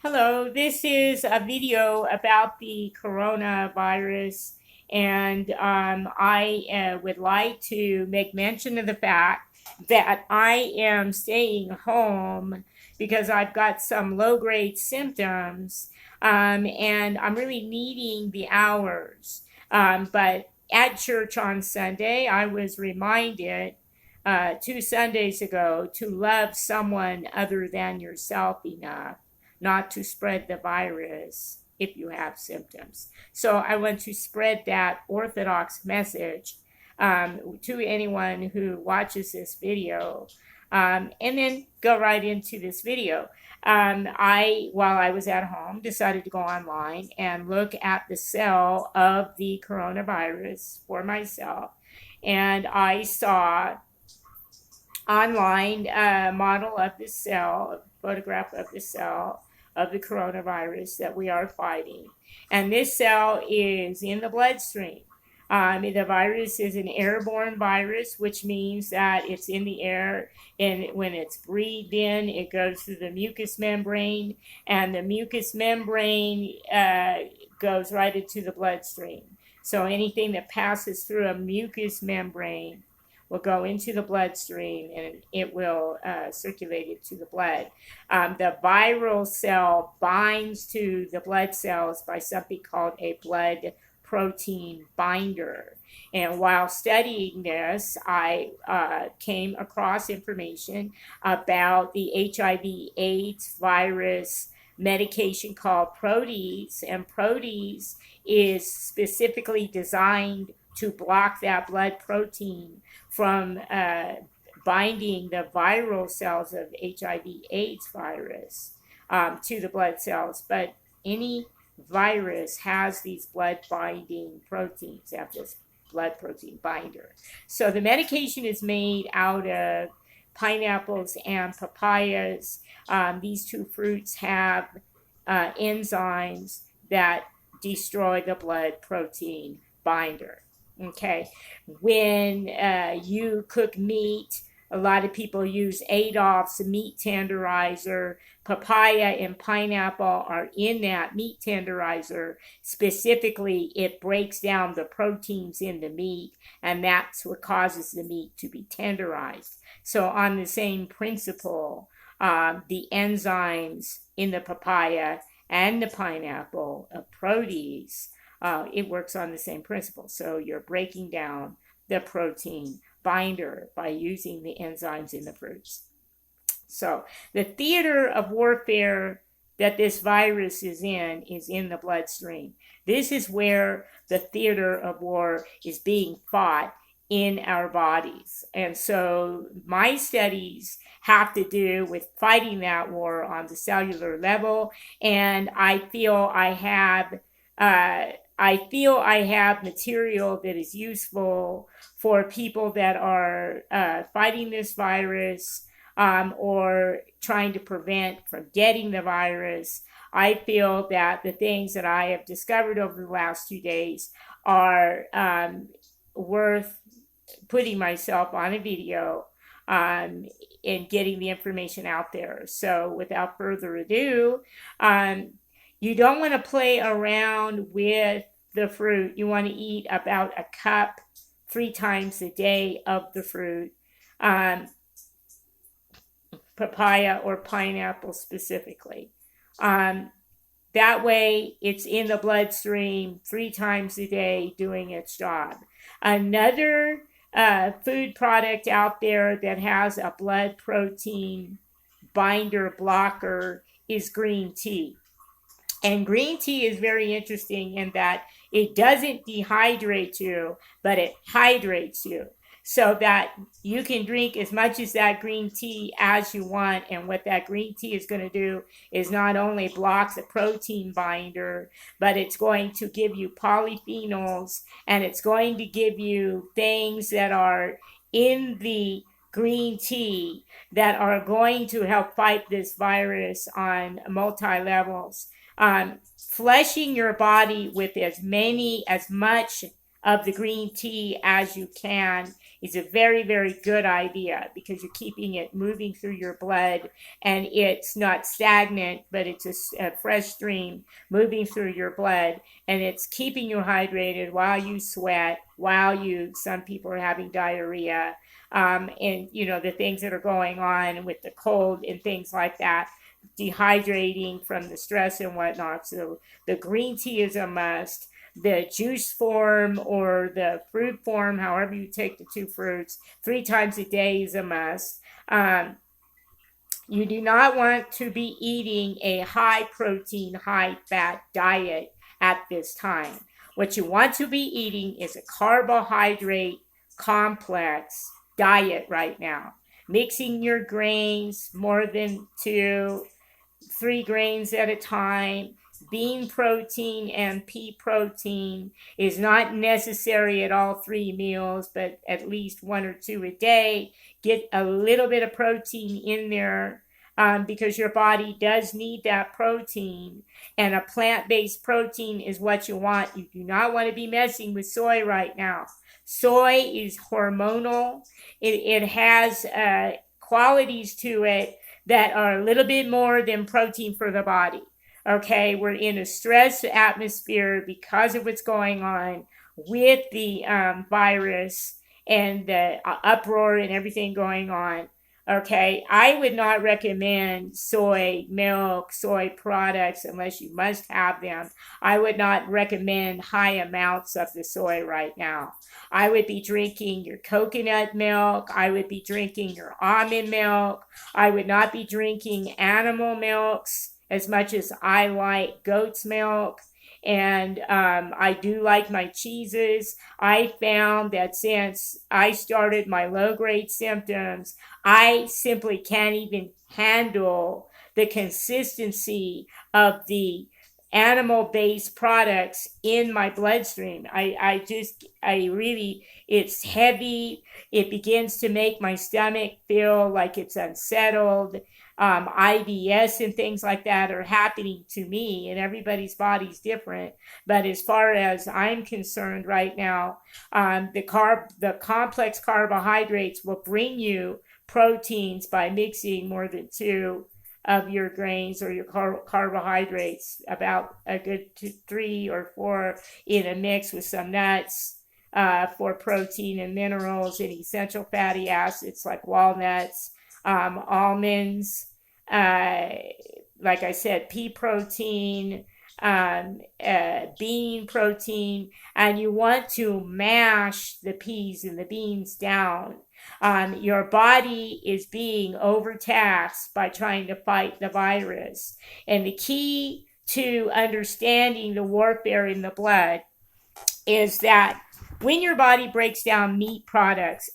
Hello, this is a video about the coronavirus, and I would like to make mention of the fact that I am staying home because I've got some low-grade symptoms, and I'm really needing the hours. But at church on Sunday, I was reminded 2 Sundays ago to love someone other than yourself enough not to spread the virus if you have symptoms. So I want to spread that orthodox message to anyone who watches this video. And then go right into this video. While I was at home, decided to go online and look at the cell of the coronavirus for myself. And I saw online model of the cell, a photograph of the cell of the coronavirus that we are fighting. And this cell is in the bloodstream. The virus is an airborne virus, which means that it's in the air, and when it's breathed in, it goes through the mucous membrane, and the mucous membrane goes right into the bloodstream. So anything that passes through a mucous membrane will go into the bloodstream and it will circulate it to the blood. The viral cell binds to the blood cells by something called a blood protein binder. And while studying this, I came across information about the HIV/AIDS virus medication called Protease, and Protease is specifically designed to block that blood protein from binding the viral cells of HIV/AIDS virus to the blood cells. But any virus has these blood binding proteins, have this blood protein binder. So the medication is made out of pineapples and papayas. These two fruits have enzymes that destroy the blood protein binder. Okay, when you cook meat, a lot of people use Adolph's meat tenderizer. Papaya and pineapple are in that meat tenderizer. Specifically, it breaks down the proteins in the meat, and that's what causes the meat to be tenderized. So, on the same principle, the enzymes in the papaya and the pineapple of Protease, it works on the same principle. So you're breaking down the protein binder by using the enzymes in the fruits. So the theater of warfare that this virus is in the bloodstream. This is where the theater of war is being fought in our bodies. And so my studies have to do with fighting that war on the cellular level, and I feel I have material that is useful for people that are fighting this virus or trying to prevent from getting the virus. I feel that the things that I have discovered over the last 2 days are worth putting myself on a video and getting the information out there. So without further ado, you don't want to play around with the fruit. You want to eat about a cup 3 times a day of the fruit, papaya or pineapple specifically. That way, it's in the bloodstream 3 times a day doing its job. Another food product out there that has a blood protein binder blocker is green tea. And green tea is very interesting in that it doesn't dehydrate you, but it hydrates you so that you can drink as much as that green tea as you want. And what that green tea is going to do is not only block the protein binder, but it's going to give you polyphenols, and it's going to give you things that are in the green tea that are going to help fight this virus on multi levels. Flushing your body with as much of the green tea as you can is a very, very good idea because you're keeping it moving through your blood and it's not stagnant, but it's a fresh stream moving through your blood and it's keeping you hydrated while you sweat, some people are having diarrhea, and the things that are going on with the cold and things like that, dehydrating from the stress and whatnot. So the green tea is a must. The juice form or the fruit form, however you take the two fruits, 3 times a day is a must. You do not want to be eating a high protein, high fat diet at this time. What you want to be eating is a carbohydrate complex diet right now. Mixing your grains more than 2-3 grains at a time. Bean protein and pea protein is not necessary at all 3 meals, but at least 1 or 2 a day. Get a little bit of protein in there because your body does need that protein. And a plant-based protein is what you want. You do not want to be messing with soy right now. Soy is hormonal. It has qualities to it that are a little bit more than protein for the body. Okay, we're in a stress atmosphere because of what's going on with the virus and the uproar and everything going on. Okay, I would not recommend soy milk, soy products unless you must have them. I would not recommend high amounts of the soy right now. I would be drinking your coconut milk. I would be drinking your almond milk. I would not be drinking animal milks as much as I like goat's milk. And I do like my cheeses. I found that since I started my low-grade symptoms, I simply can't even handle the consistency of the animal-based products in my bloodstream. It's heavy. It begins to make my stomach feel like it's unsettled. IBS and things like that are happening to me, and everybody's body's different. But as far as I'm concerned right now, the complex carbohydrates will bring you proteins by mixing more than 2 of your grains or your carbohydrates, about a good 3 or 4 in a mix with some nuts for protein and minerals and essential fatty acids like walnuts, almonds, like I said, pea protein, bean protein, and you want to mash the peas and the beans down. Your body is being overtaxed by trying to fight the virus. And the key to understanding the warfare in the blood is that when your body breaks down meat products,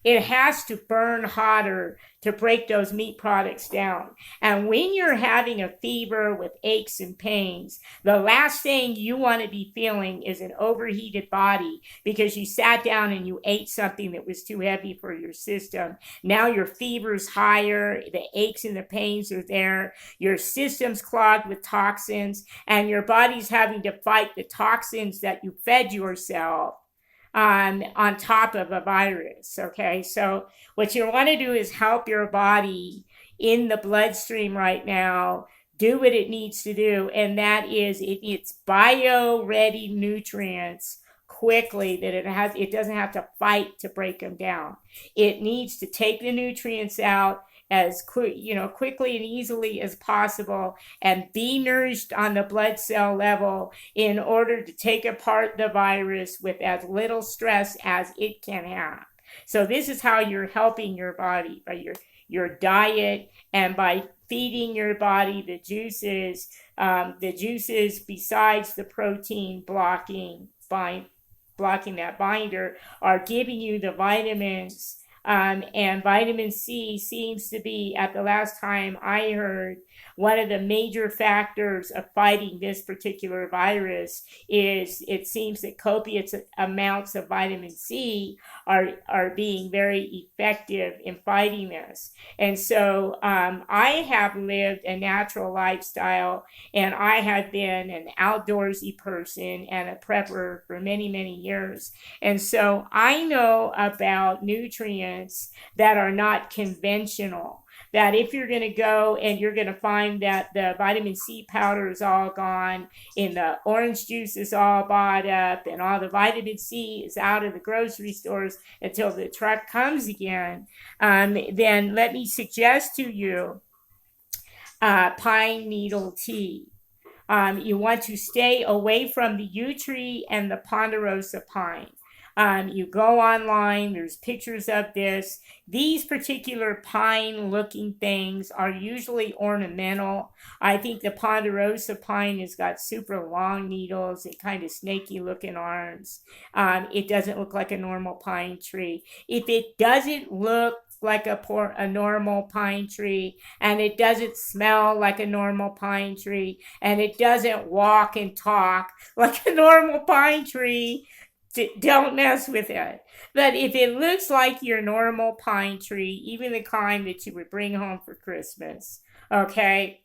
it has to burn hotter to break those meat products down. And when you're having a fever with aches and pains, the last thing you want to be feeling is an overheated body because you sat down and you ate something that was too heavy for your system. Now your fever's higher, the aches and the pains are there, your system's clogged with toxins, and your body's having to fight the toxins that you fed yourself on top of a virus. Okay, so what you want to do is help your body in the bloodstream right now do what it needs to do, and that is it's bio-ready nutrients quickly, that it doesn't have to fight to break them down. It needs to take the nutrients out as quickly and easily as possible and be nourished on the blood cell level in order to take apart the virus with as little stress as it can have. So this is how you're helping your body, by your diet and by feeding your body the juices. The juices, besides the protein blocking that binder, are giving you the vitamins And vitamin C seems to be, at the last time I heard, one of the major factors of fighting this particular virus. Is it seems that copious amounts of vitamin C are being very effective in fighting this. And so I have lived a natural lifestyle, and I have been an outdoorsy person and a prepper for many, many years. And so I know about nutrients that are not conventional. That if you're going to go and you're going to find that the vitamin C powder is all gone, and the orange juice is all bought up, and all the vitamin C is out of the grocery stores until the truck comes again, then let me suggest to you pine needle tea. You want to stay away from the yew tree and the ponderosa pine. You go online, there's pictures of this. These particular pine looking things are usually ornamental. I think the ponderosa pine has got super long needles and kind of snaky looking arms. It doesn't look like a normal pine tree. If it doesn't look like a normal pine tree, and it doesn't smell like a normal pine tree, and it doesn't walk and talk like a normal pine tree, don't mess with it. But if it looks like your normal pine tree, even the kind that you would bring home for Christmas, okay,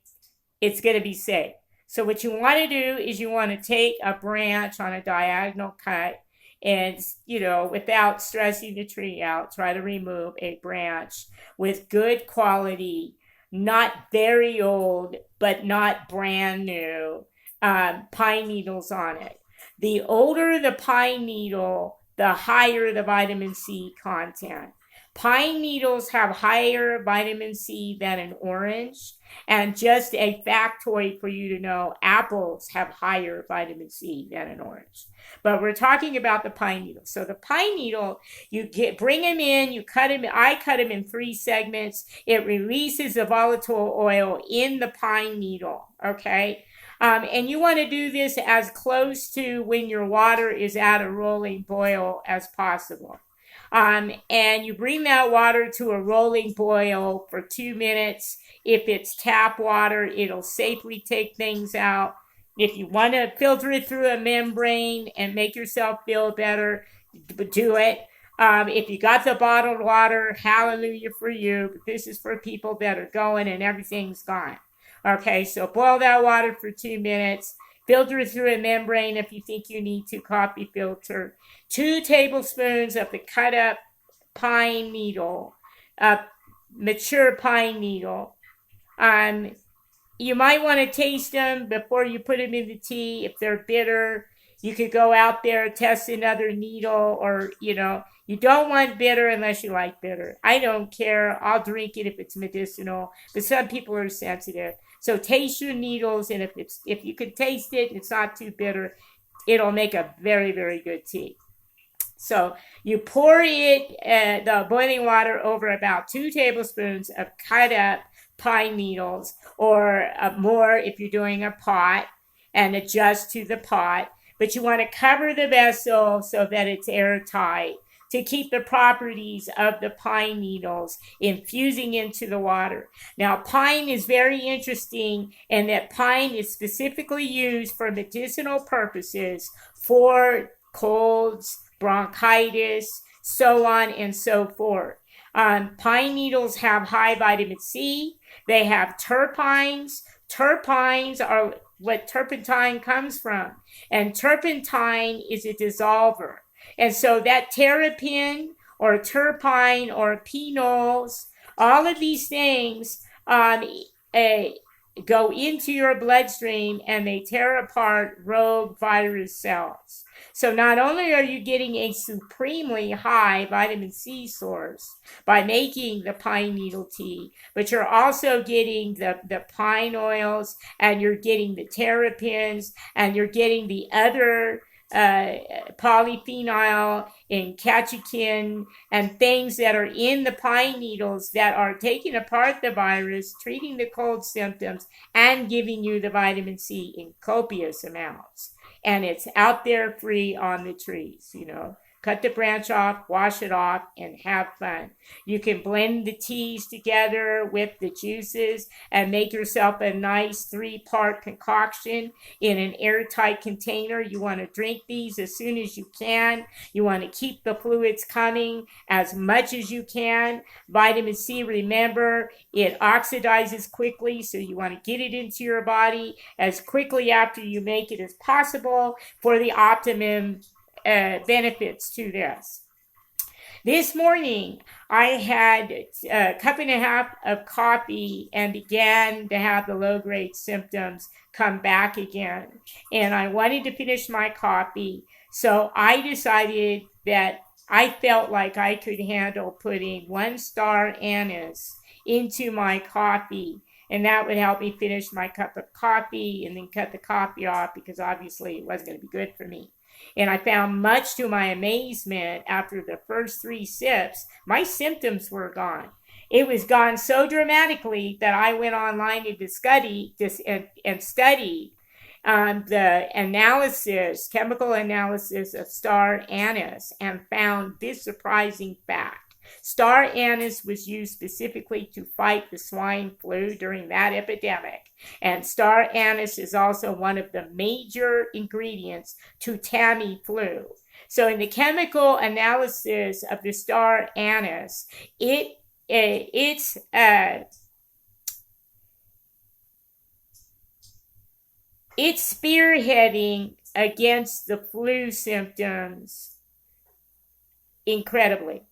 it's going to be safe. So what you want to do is you want to take a branch on a diagonal cut, and, without stressing the tree out, try to remove a branch with good quality, not very old, but not brand new, pine needles on it. The older the pine needle, the higher the vitamin C content. Pine needles have higher vitamin C than an orange. And just a factoid for you to know, apples have higher vitamin C than an orange. But we're talking about the pine needle. So the pine needle, bring them in, you cut them. I cut them in 3 segments. It releases the volatile oil in the pine needle, okay? And you want to do this as close to when your water is at a rolling boil as possible. And you bring that water to a rolling boil for 2 minutes. If it's tap water, it'll safely take things out. If you want to filter it through a membrane and make yourself feel better, do it. If you got the bottled water, hallelujah for you. But this is for people that are going and everything's gone. Okay, so boil that water for 2 minutes. Filter it through a membrane if you think you need to, coffee filter. 2 tablespoons of the cut up pine needle, mature pine needle. You might want to taste them before you put them in the tea. If they're bitter, you could go out there, test another needle, or, you don't want bitter unless you like bitter. I don't care. I'll drink it if it's medicinal, but some people are sensitive. So taste your needles, and if you can taste it, it's not too bitter, it'll make a very, very good tea. So you pour the boiling water over about 2 tablespoons of cut up pine needles, or more if you're doing a pot, and adjust to the pot. But you want to cover the vessel so that it's airtight, to keep the properties of the pine needles infusing into the water. Now, pine is very interesting in that pine is specifically used for medicinal purposes for colds, bronchitis, so on and so forth. Pine needles have high vitamin C. They have terpenes. Terpenes are what turpentine comes from. And turpentine is a dissolver. And so that terrapin or terpene or phenols, all of these things go into your bloodstream, and they tear apart rogue virus cells. So not only are you getting a supremely high vitamin C source by making the pine needle tea, but you're also getting the pine oils, and you're getting the terrapins, and you're getting the other polyphenol and catechin and things that are in the pine needles that are taking apart the virus, treating the cold symptoms, and giving you the vitamin C in copious amounts. And it's out there free on the trees, cut the branch off, wash it off, and have fun. You can blend the teas together with the juices and make yourself a nice 3-part concoction in an airtight container. You want to drink these as soon as you can. You want to keep the fluids coming as much as you can. Vitamin C, remember, it oxidizes quickly, so you want to get it into your body as quickly after you make it as possible for the optimum benefits to this. This morning, I had a cup and a half of coffee and began to have the low-grade symptoms come back again. And I wanted to finish my coffee, so I decided that I felt like I could handle putting 1-star anise into my coffee, and that would help me finish my cup of coffee and then cut the coffee off, because obviously it wasn't going to be good for me. And I found, much to my amazement, after the first 3 sips, my symptoms were gone. It was gone so dramatically that I went online to study the analysis, chemical analysis of star anise, and found this surprising fact. Star anise was used specifically to fight the swine flu during that epidemic. And star anise is also one of the major ingredients to Tamiflu. So in the chemical analysis of the star anise, it's spearheading against the flu symptoms incredibly.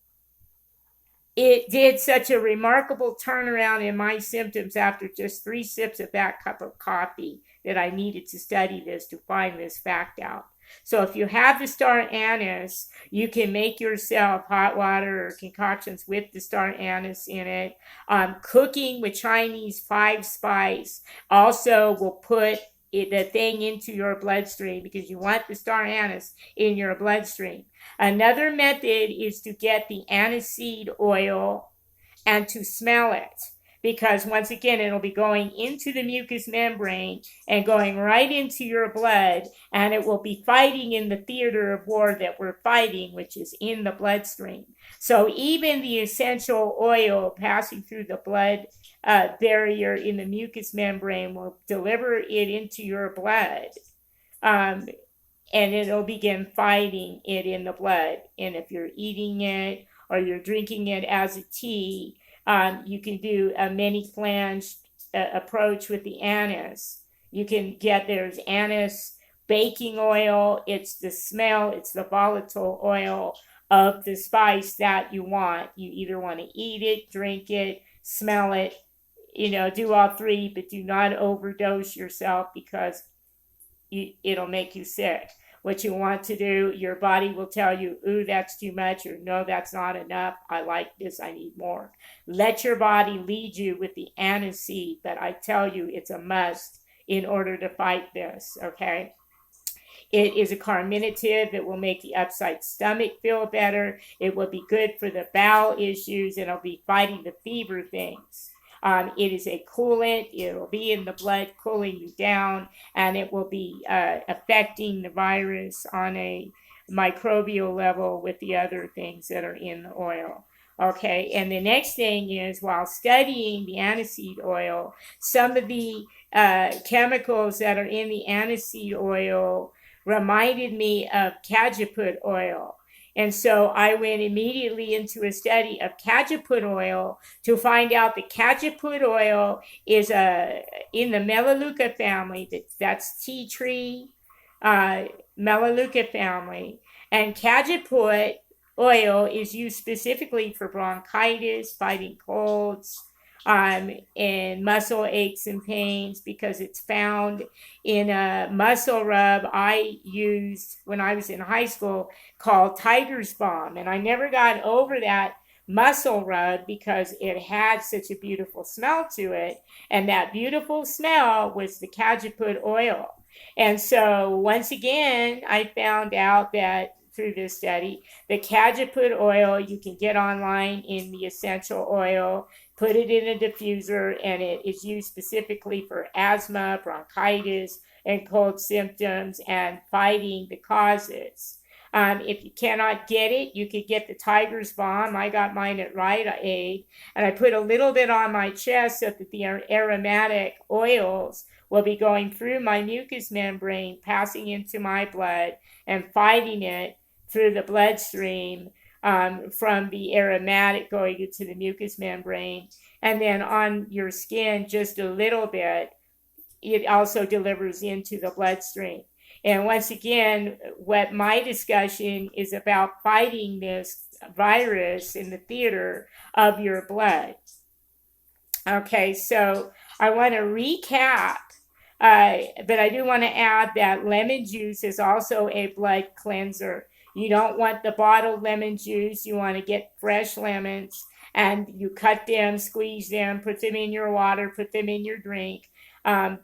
It did such a remarkable turnaround in my symptoms after just 3 sips of that cup of coffee that I needed to study this to find this fact out. So if you have the star anise, you can make yourself hot water or concoctions with the star anise in it. Cooking with Chinese 5-spice also will put the thing into your bloodstream, because you want the star anise in your bloodstream. Another method is to get the aniseed oil and to smell it, because once again, it'll be going into the mucous membrane and going right into your blood, and it will be fighting in the theater of war that we're fighting, which is in the bloodstream. So even the essential oil passing through the blood barrier in the mucous membrane will deliver it into your blood, and it'll begin fighting it in the blood. And if you're eating it or you're drinking it as a tea, you can do a many-flanged approach with the anise. You can get, there's anise baking oil. It's the smell, it's the volatile oil of the spice that you want. You either want to eat it, drink it, smell it, do all 3, but do not overdose yourself, because it'll make you sick. What you want to do, your body will tell you, ooh, that's too much, or no, that's not enough. I like this, I need more. Let your body lead you with the aniseed, but I tell you, it's a must in order to fight this, okay? It is a carminative. It will make the upside stomach feel better. It will be good for the bowel issues, and it'll be fighting the fever things. It is a coolant. It will be in the blood, cooling you down, and it will be affecting the virus on a microbial level with the other things that are in the oil. Okay, and the next thing is, while studying the aniseed oil, some of the chemicals that are in the aniseed oil reminded me of cajeput oil. And so I went immediately into a study of cajeput oil to find out that cajeput oil is in the Melaleuca family. That's tea tree, Melaleuca family. And cajeput oil is used specifically for bronchitis, fighting colds, and muscle aches and pains, because it's found in a muscle rub I used when I was in high school called Tiger's Balm. And I never got over that muscle rub because it had such a beautiful smell to it. And that beautiful smell was the cajeput oil. And so once again, I found out that through this study, the cajeput oil you can get online in the essential oil. Put it in a diffuser, and it is used specifically for asthma, bronchitis, and cold symptoms, and fighting the causes. If you cannot get it, you could get the Tiger's Balm. I got mine at Rite Aid, and I put a little bit on my chest so that the aromatic oils will be going through my mucous membrane, passing into my blood and fighting it through the bloodstream, from the aromatic going into the mucous membrane. And then on your skin, just a little bit, it also delivers into the bloodstream. And once again, what my discussion is about, fighting this virus in the theater of your blood. Okay, so I want to recap, but I do want to add that lemon juice is also a blood cleanser. You don't want the bottled lemon juice. You want to get fresh lemons, and you cut them, squeeze them, put them in your water, put them in your drink. Lemon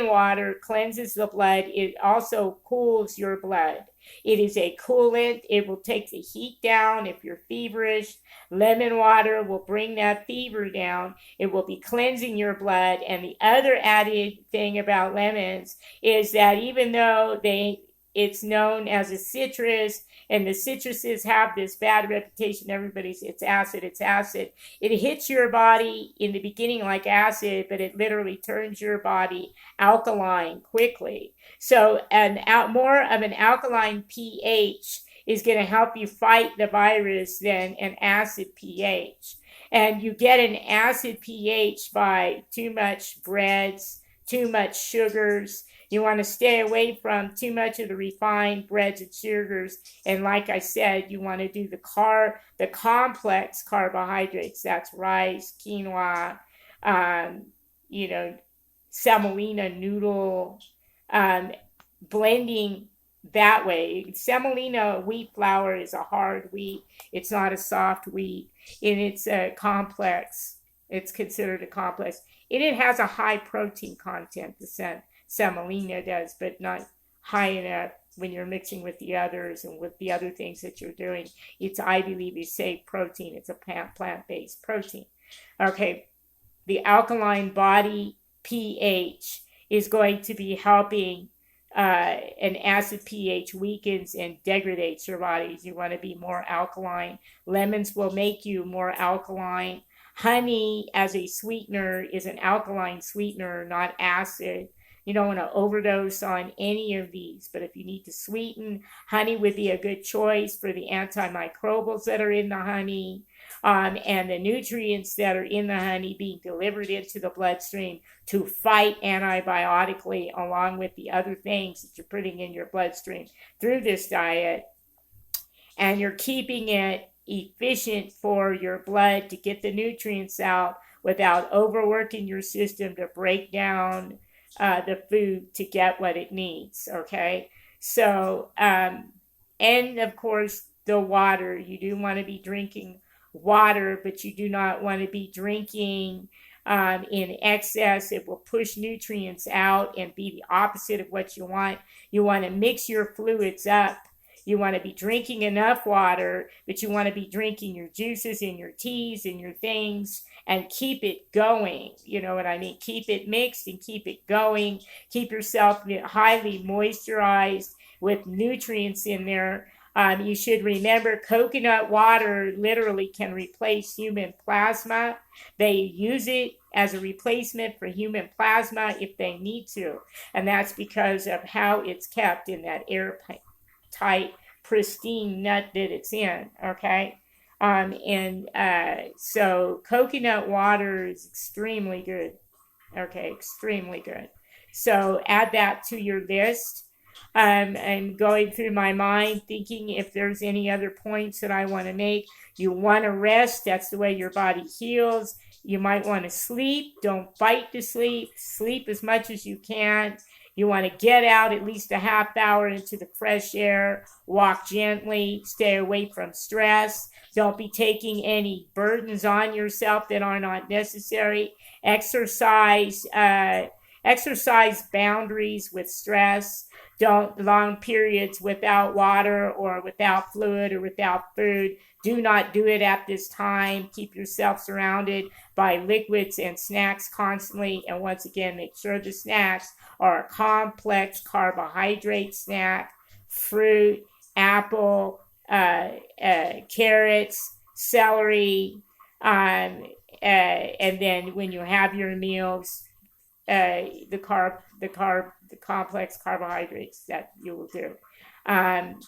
water cleanses the blood. It also cools your blood. It is a coolant. It will take the heat down if you're feverish. Lemon water will bring that fever down. It will be cleansing your blood. And the other added thing about lemons is that even though it's known as a citrus, and the citruses have this bad reputation. Everybody's, it's acid. It hits your body in the beginning like acid, but it literally turns your body alkaline quickly. So more of an alkaline pH is going to help you fight the virus than an acid pH. And you get an acid pH by too much breads, too much sugars. You want to stay away from too much of the refined breads and sugars. And like I said, you want to do the complex carbohydrates. That's rice, quinoa, semolina noodle, blending that way. Semolina wheat flour is a hard wheat. It's not a soft wheat. And it's a complex. It's considered a complex. And it has a high protein content, the semolina does, but not high enough when you're mixing with the others and with the other things that you're doing. It's, I believe, you say protein. It's a plant-based protein. Okay, the alkaline body pH is going to be helping. An acid pH weakens and degrades your bodies. You want to be more alkaline. Lemons will make you more alkaline. Honey as a sweetener is an alkaline sweetener, not acid. You don't want to overdose on any of these, but if you need to sweeten, honey would be a good choice for the antimicrobials that are in the honey, and the nutrients that are in the honey being delivered into the bloodstream to fight antibiotically, along with the other things that you're putting in your bloodstream through this diet. And you're keeping it efficient for your blood to get the nutrients out without overworking your system to break down the food to get what it needs. Okay, so and of course the water. You do want to be drinking water, but you do not want to be drinking in excess. It will push nutrients out and be the opposite of what you want. You want to mix your fluids up. You want to be drinking enough water, but you want to be drinking your juices and your teas and your things and keep it going. You know what I mean? Keep it mixed and keep it going. Keep yourself highly moisturized with nutrients in there. You should remember coconut water literally can replace human plasma. They use it as a replacement for human plasma if they need to. And that's because of how it's kept in that airtight, pristine nut that it's in, okay? So coconut water is extremely good, okay? Extremely good. So add that to your list. I'm going through my mind thinking if there's any other points that I want to make. You want to rest. That's the way your body heals. You might want to sleep. Don't fight to sleep. Sleep as much as you can. You want to get out at least a half hour into the fresh air. Walk gently. Stay away from stress. Don't be taking any burdens on yourself that are not necessary. Exercise boundaries with stress. Don't long periods without water or without fluid or without food. Do not do it at this time. Keep yourself surrounded by liquids and snacks constantly. And once again, make sure the snacks are a complex carbohydrate snack, fruit, apple, carrots, celery, and then when you have your meals, the complex carbohydrates that you will do. Um,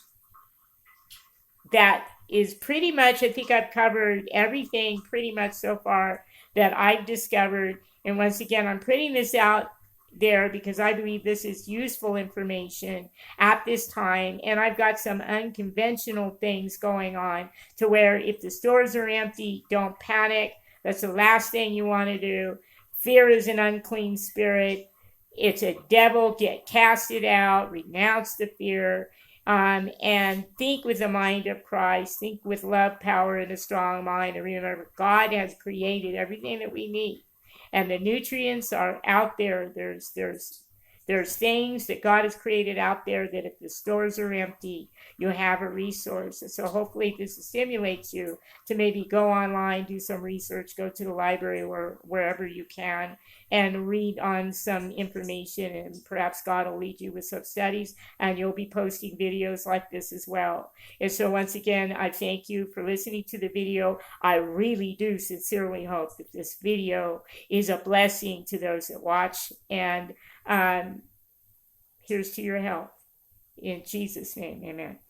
that is pretty much, I think I've covered everything pretty much so far that I've discovered. And once again, I'm putting this out there because I believe this is useful information at this time. And I've got some unconventional things going on to where if the stores are empty, don't panic. That's the last thing you want to do. Fear is an unclean spirit. It's a devil. Cast it out. Renounce the fear. And think with the mind of Christ. Think with love, power, and a strong mind. And remember, God has created everything that we need, and the nutrients are out there. There's things that God has created out there that if the stores are empty, you have a resource. And so hopefully this stimulates you to maybe go online, do some research, go to the library or wherever you can, and read on some information, and perhaps God will lead you with some studies, and you'll be posting videos like this as well. And so once again, I thank you for listening to the video. I really do sincerely hope that this video is a blessing to those that watch, and here's to your health. In Jesus' name, amen.